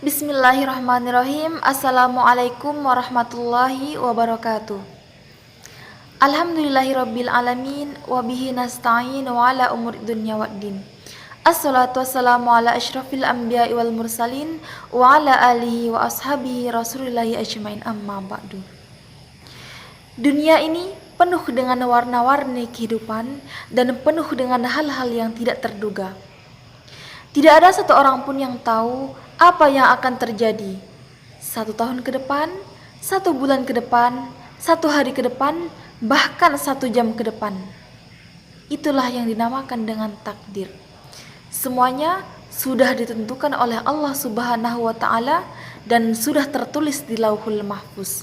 Bismillahirrahmanirrahim. Assalamualaikum warahmatullahi wabarakatuh. Alhamdulillahirabbil alamin wa bihi nasta'in wa ala umuri dunya waddin. Assalatu wassalamu ala asyrafil anbiya'i wal mursalin wa ala alihi wa ashabihi rasulillahi ajmain, amma ba'du. Dunia ini penuh dengan warna-warni kehidupan dan penuh dengan hal-hal yang tidak terduga. Tidak ada satu orang pun yang tahu apa yang akan terjadi 1 tahun ke depan, 1 bulan ke depan, 1 hari ke depan, bahkan 1 jam ke depan. Itulah yang dinamakan dengan takdir. Semuanya sudah ditentukan oleh Allah Subhanahu wa Ta'ala dan sudah tertulis di Lauhul Mahfuz.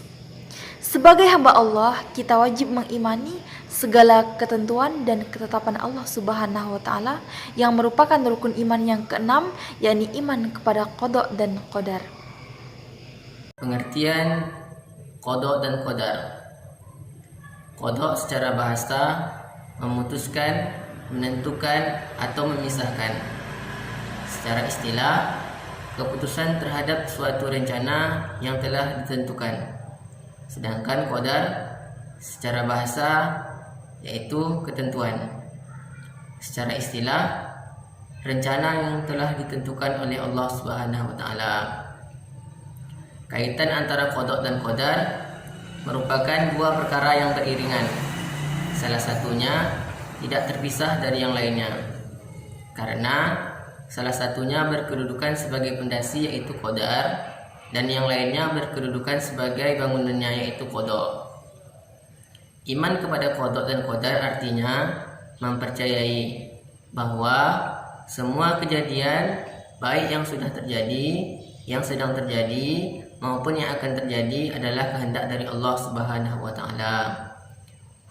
Sebagai hamba Allah, kita wajib mengimani segala ketentuan dan ketetapan Allah Subhanahu wa Ta'ala yang merupakan rukun iman yang keenam, yakni iman kepada qada dan qadar. Pengertian qada dan qadar. Qada secara bahasa memutuskan, menentukan atau memisahkan. Secara istilah, keputusan terhadap suatu rencana yang telah ditentukan. Sedangkan qadar secara bahasa yaitu ketentuan. Secara istilah, rencana yang telah ditentukan oleh Allah Subhanahu wa Ta'ala. Kaitan antara qada dan qadar merupakan dua perkara yang beriringan. Salah satunya tidak terpisah dari yang lainnya, karena salah satunya berkedudukan sebagai pondasi yaitu qadar, dan yang lainnya berkedudukan sebagai bangunannya yaitu qada. Iman kepada qada dan qadar artinya mempercayai bahwa semua kejadian, baik yang sudah terjadi, yang sedang terjadi, maupun yang akan terjadi adalah kehendak dari Allah Subhanahu wa Ta'ala.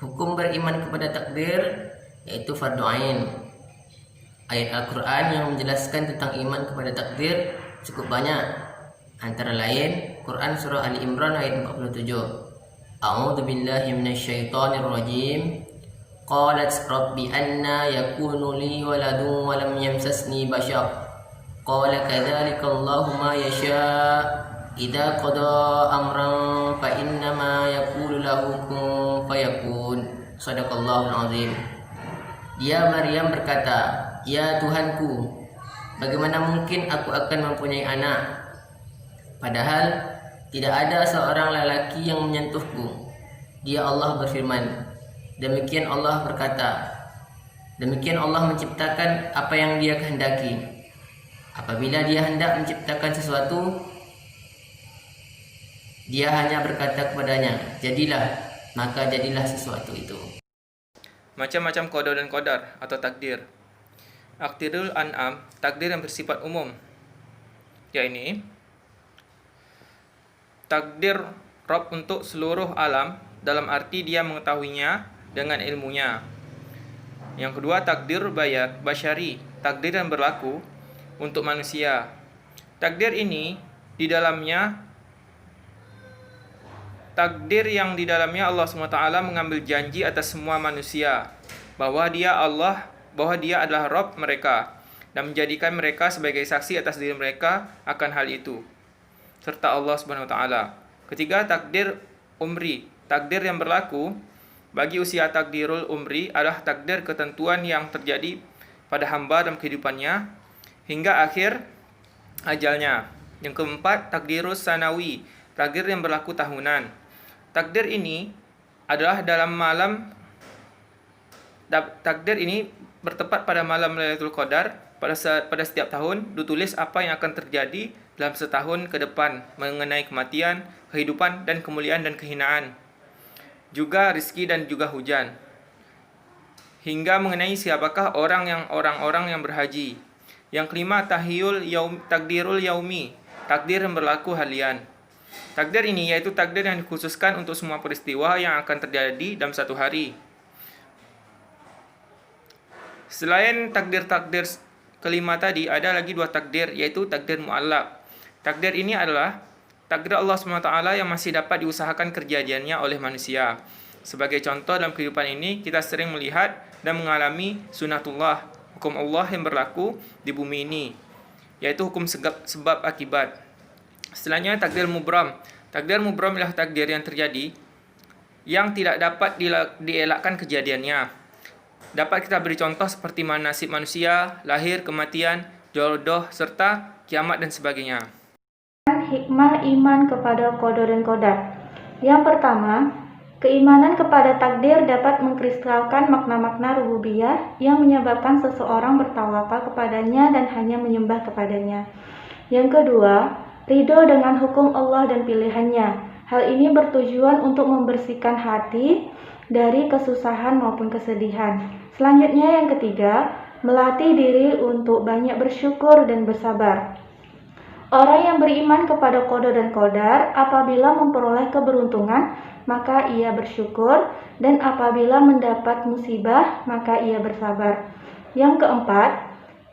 Hukum beriman kepada takdir yaitu fardu ain. Ayat Al-Quran yang menjelaskan tentang iman kepada takdir cukup banyak. Antara lain Quran surah Ali Imran ayat 47. A'udzu billahi minasyaitonir rajim. Qalat rabbi anna yakunu li waladun wa lam yamsasni bashar. Qala kadzalika Allahu ma yasha. Idza qada amran fa innama yaqulu lahu kun fayakun. Shadaqallahul azim. Dia Maryam berkata, "Ya Tuhanku, bagaimana mungkin aku akan mempunyai anak? Padahal tidak ada seorang lelaki yang menyentuhku." Dia Allah berfirman, demikian Allah berkata, demikian Allah menciptakan apa yang Dia kehendaki. Apabila Dia hendak menciptakan sesuatu, Dia hanya berkata kepadanya, jadilah, maka jadilah sesuatu itu. Macam-macam qada dan qadar atau takdir. Takdirul an'am, takdir yang bersifat umum, yakni takdir Rabb untuk seluruh alam dalam arti Dia mengetahuinya dengan ilmunya. Yang kedua, takdir basyari, takdir yang berlaku untuk manusia. Takdir ini takdir yang di dalamnya Allah SWT mengambil janji atas semua manusia bahwa Dia adalah Rabb mereka dan menjadikan mereka sebagai saksi atas diri mereka akan hal itu serta Allah Subhanahu wa Ta'ala. Ketiga, takdir umri. Takdir yang berlaku bagi usia takdirul umri adalah takdir ketentuan yang terjadi pada hamba dalam kehidupannya hingga akhir ajalnya. Yang keempat, takdirus sanawi. Takdir yang berlaku tahunan. Takdir ini adalah takdir ini bertepat pada malam Lailatul Qadar. Pada setiap tahun ditulis apa yang akan terjadi dalam setahun ke depan mengenai kematian, kehidupan, dan kemuliaan dan kehinaan. Juga rizki dan juga hujan. Hingga mengenai siapakah orang-orang yang berhaji. Yang kelima, takdirul yaumi. Takdir yang berlaku harian. Takdir ini yaitu takdir yang dikhususkan untuk semua peristiwa yang akan terjadi dalam satu hari. Selain takdir-takdir kelima tadi, ada lagi dua takdir, yaitu takdir mu'allaq. Takdir ini adalah takdir Allah SWT yang masih dapat diusahakan kejadiannya oleh manusia. Sebagai contoh dalam kehidupan ini, kita sering melihat dan mengalami sunatullah, hukum Allah yang berlaku di bumi ini, yaitu hukum sebab akibat. Selanjutnya takdir mubram. Takdir mubram ialah takdir yang terjadi yang tidak dapat dielakkan kejadiannya. Dapat kita beri contoh seperti nasib manusia, lahir, kematian, jodoh, serta kiamat dan sebagainya. Hikmah iman kepada qada dan qadar. Yang pertama, keimanan kepada takdir dapat mengkristalkan makna-makna rububiyah yang menyebabkan seseorang bertawakal kepadanya dan hanya menyembah kepadanya. Yang kedua, ridho dengan hukum Allah dan pilihannya. Hal ini bertujuan untuk membersihkan hati dari kesusahan maupun kesedihan. Selanjutnya yang ketiga, melatih diri untuk banyak bersyukur dan bersabar. Orang yang beriman kepada qada dan qadar apabila memperoleh keberuntungan, maka ia bersyukur, dan apabila mendapat musibah, maka ia bersabar. Yang keempat,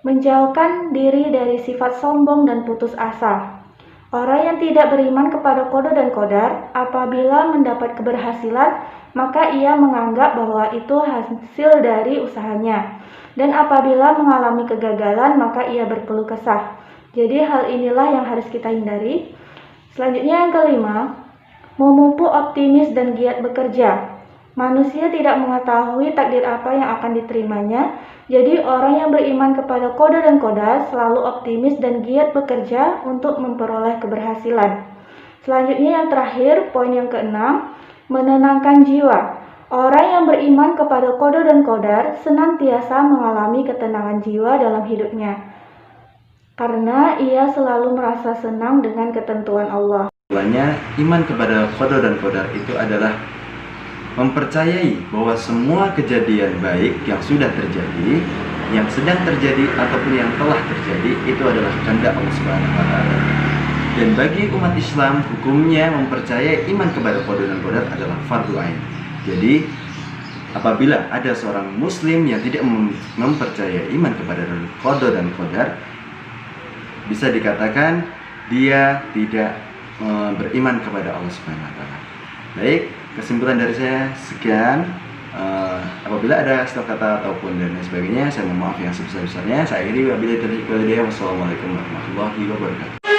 menjauhkan diri dari sifat sombong dan putus asa. Orang yang tidak beriman kepada qada dan qadar apabila mendapat keberhasilan, maka ia menganggap bahwa itu hasil dari usahanya. Dan apabila mengalami kegagalan, maka ia berkeluh kesah. Jadi hal inilah yang harus kita hindari. Selanjutnya yang kelima, memupuk optimis dan giat bekerja. Manusia tidak mengetahui takdir apa yang akan diterimanya. Jadi orang yang beriman kepada qada dan qadar selalu optimis dan giat bekerja untuk memperoleh keberhasilan. Selanjutnya yang terakhir, poin yang keenam, menenangkan jiwa. Orang yang beriman kepada qada dan qadar senantiasa mengalami ketenangan jiwa dalam hidupnya, karena ia selalu merasa senang dengan ketentuan Allah. Iman kepada qada dan qadar itu adalah mempercayai bahwa semua kejadian baik yang sudah terjadi, yang sedang terjadi ataupun yang telah terjadi itu adalah kehendak Allah Subhanahu wa taala. Dan bagi umat Islam, hukumnya mempercayai iman kepada qada dan qadar adalah fardhu ain. Jadi apabila ada seorang muslim yang tidak mempercayai iman kepada qada dan qadar, bisa dikatakan dia tidak beriman kepada Allah Subhanahu wa taala. Baik, kesimpulan dari saya sekian. Apabila ada salah kata ataupun dan lain sebagainya, saya mohon maaf yang sebesar-besarnya. Saya akhiri wabillahi taufiq wal hidayah. Wassalamualaikum warahmatullahi wabarakatuh.